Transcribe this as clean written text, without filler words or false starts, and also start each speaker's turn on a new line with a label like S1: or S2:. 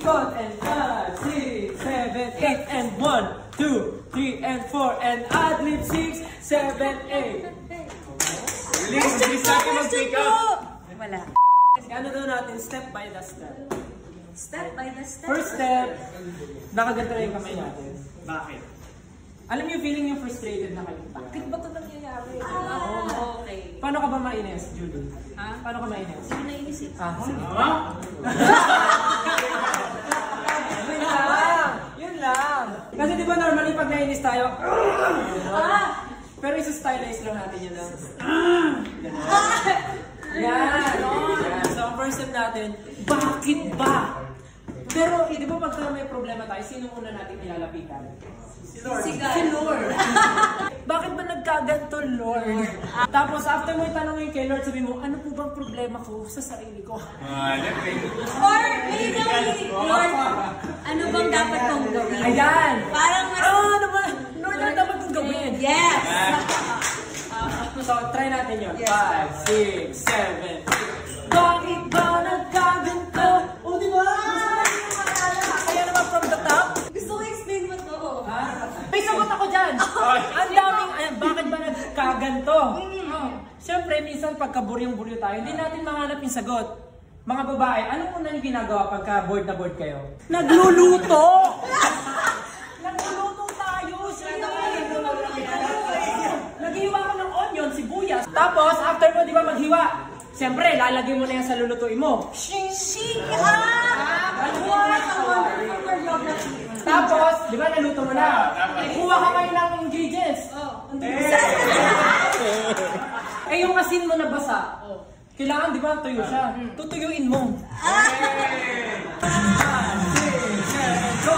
S1: ikot, and 5, 6, 7, 8, and 1, 2, 3, and 4, and ad-lib 6, 7, 8.
S2: Bilis natin mag-pick up.
S3: Wala.
S1: Ano daw natin, step by the step.
S3: Step by the step.
S1: First step, nakaganto na yung kamay natin.
S2: Bakit?
S1: Alam niyo, feeling yung frustrated na kayo. Bakit ba ito nangyayari?
S3: Okay.
S1: Paano ka ba mainis, Julie?
S3: Ha?
S1: Paano ka mainis?
S3: Hindi nainis eh.
S1: Sige.
S2: Yun
S1: Yun lang. Kasi di ba normally pag nainis tayo, pero isa-stylize lang natin yun lang. Yan. So ang first step natin, bakit ba? Pero di ba pag may problema tayo, sino muna natin nilalapitan? Si Lord. Si Lord. Bakit ba nagkaganto, Lord? Tapos after mo itanongin kay Lord, sabi mo, ano po bang problema ko sa sarili ko?
S3: Or maybe, Lord, ano bang dapat kong gawin?
S1: Ayan!
S3: Parang mas...
S1: ano ba? Lord, ano dapat kong gawin?
S3: Yes!
S1: So, try natin yun. 5, 6, 7. Bakit ba nagkaganto? O, di ba? Kaya naman from the top.
S3: Gusto ko explain mo to.
S1: May sagot ako dyan. Ang daming, bakit ba nagkaganto? Siyempre, minsan pagka-buryong-buryo tayo, hindi natin mahanap yung sagot. Mga babae, ano muna yung ginagawa pagka bored na bored kayo? Nagluluto! Nagluluto tayo! Naghiwa ko ng onion, sibuyas. Tapos, after mo, di ba maghiwa? Siyempre, lalagay mo na yan sa lulutuin mo. Shing! Tapos, di ba naluto mo na? Kuha ka kayo ng ingredients. Eh, yung asin mo na basa. Kailangan, di ba, tuyo siya. Tutuyuin mo. Go!